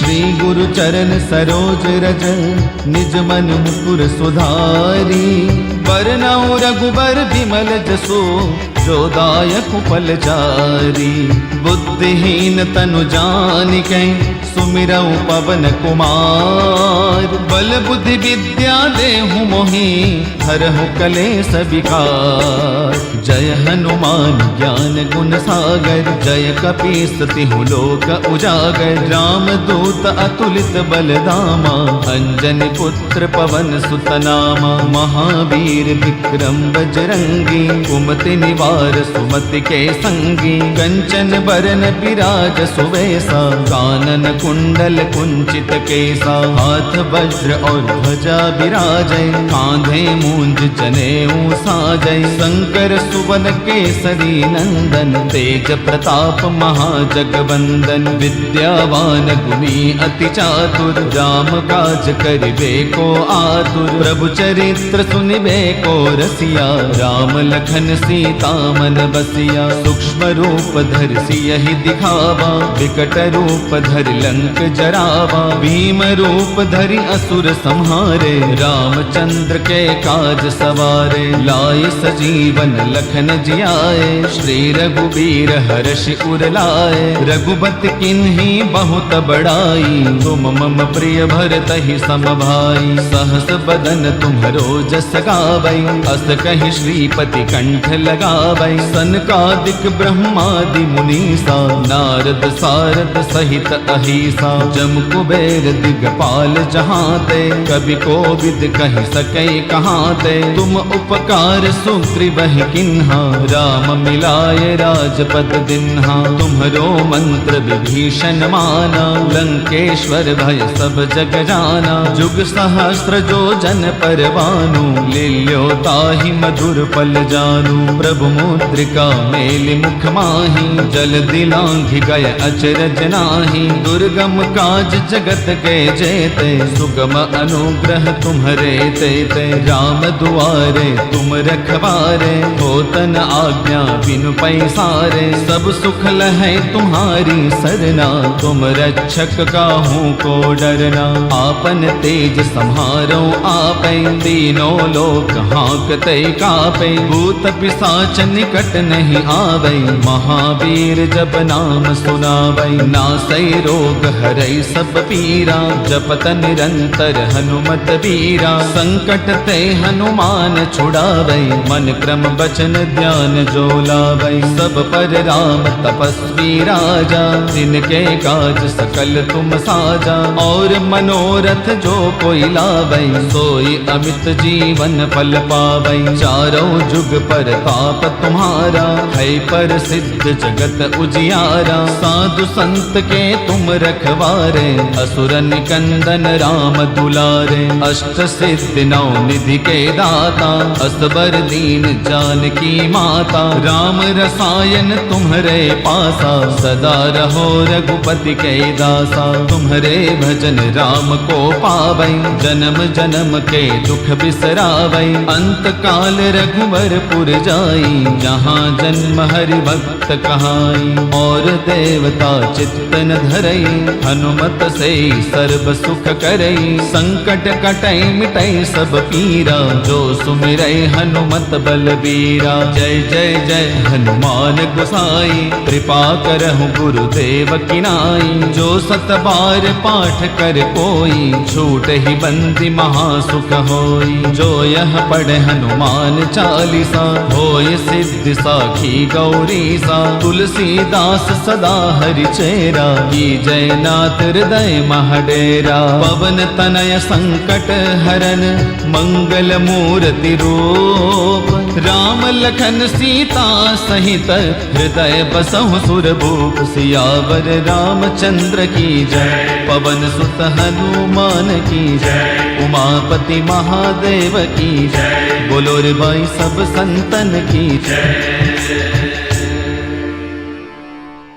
श्री गुरु चरण सरोज रज निज मन मुकुर सुधारी। बरनउँ रघुबर बिमल जसु जो दायक फल चारी। बुद्धिहीन तनु जानिकै सुमिरऊ पवन कुमार। बल बुद्धि विद्या देहु मोहि हरहु कलेश विकार। जय हनुमान ज्ञान गुण सागर जय कपीस तिहु लोक उजागर। राम दूत अतुलित बलधामा अंजनी पुत्र पवन सुत नामा। महावीर विक्रम बजरंगी कुमति निवार सुमति के संगी। कंचन बरन विराज सुवेसा कानन कुंडल कुंचित केसा। हाथ वज्र और ध्वजा विराजै कांधे मूंज जनेऊ साजै। शंकर सुवन केसरी नंदन तेज प्रताप महाजगवंदन। विद्यावान गुणी अति चातुर राम काज करिबे को आतुर। प्रभु चरित्र सुनिबे को रसिया राम लखन सीता मन बसिया। सूक्ष्म रूप धरि सियहि दिखावा विकट रूप धरि लंक जरावा। भीम रूप धरि असुर संहारे रामचंद्र के काज सवारे। लाए सजीवन लखन जियाए श्री रघुबीर हर्षि उर लाए। रघुपति किन्ही बहुत बड़ाई तुम मम प्रिय भरतहि सम भाई। सहस बदन तुम्हरो जस गावै अस कहि श्रीपति कंठ लगावै। सनकादिक ब्रह्मादि मुनीसा नारद सारद सहित अहिसा। जम कुबेर दिगपाल जहाते कवि कोविद कहि सकै कहाते। तुम उपकार सुग्रीवहि किन्हा राम मिलाय राजपद दिन्हा। तुम्हरो मंत्र विभीषण माना लंकेश्वर भय सब जग जाना। जुग सहस्र जो जन पर भानु लील्यो ताहि मधुर फल जानू। प्रभु मुद्रिका मेलि मुख माहि जल दिलांघि गय अचरज नाही। दुर्गम काज जगत के जेते सुगम अनुग्रह तुम्हरे तेते। राम दुआरे तुम रखवारे होतन आज्ञा बिनु पैसारे। सब सुख लहै तुम्हारी सरना तुम रक्षक काहू को डरना। आपन तेज सम्हारो आपै तीनों लोक हाँकते कापै। भूत पिशाच निकट नहीं आवै महावीर जब नाम सुनावै। नासै रोग हरै सब पीरा जपत निरंतर हनुमत वीरा। संकट ते हनुमान छुड़ावै मन क्रम बचन ध्यान जो लावै। सब पर राम तपस्वी राजा जिनके काज सकल तुम साजा। और मनोरथ जो कोई लावै सोई अमित जीवन फल पावै। चारों जुग पर ताप तुम्हारा है प्रसिद्ध जगत उजियारा। साधु संत के तुम रखवारे असुर निकंदन राम दुलारे। अष्ट सिद्धि नौ निधि के दाता असबर दीन जानकी माता। राम रसायन तुम्हरे पासा सदा रहो रघुपति के दासा। तुम्हरे भजन राम को पावै जन्म जन्म के दुख बिसरावै। अंत काल रघुवर पुर जाई जहाँ जन्म हरि भक्त कहाई। और देवता चित्त न धरई हनुमत से सर्व सुख करई। संकट कटई मिटई सब पीरा जो सुमिरै हनुमत बलबीरा। जय जय जय हनुमान गोसाई कृपा करहु गुरुदेव की नाई। जो सत बार पाठ कर कोई छूट ही बंदी महासुख होई। जो यह पढ़े हनुमान चालीसा होय सिद्धि साखी गौरीसा। तुलसीदास सदा हरि चेरा की जय नाथ हृदय महडेरा। पवन तनय संकट हरन मंगल मूर्ति रूप। राम लखन सीता सहित हृदय बसहु सुरभूप। सियावर रामचंद्र की जय पवन सुत हनुमान की जय। उमापति महादेव की जय बोलो रे भाई सब संतन की जय।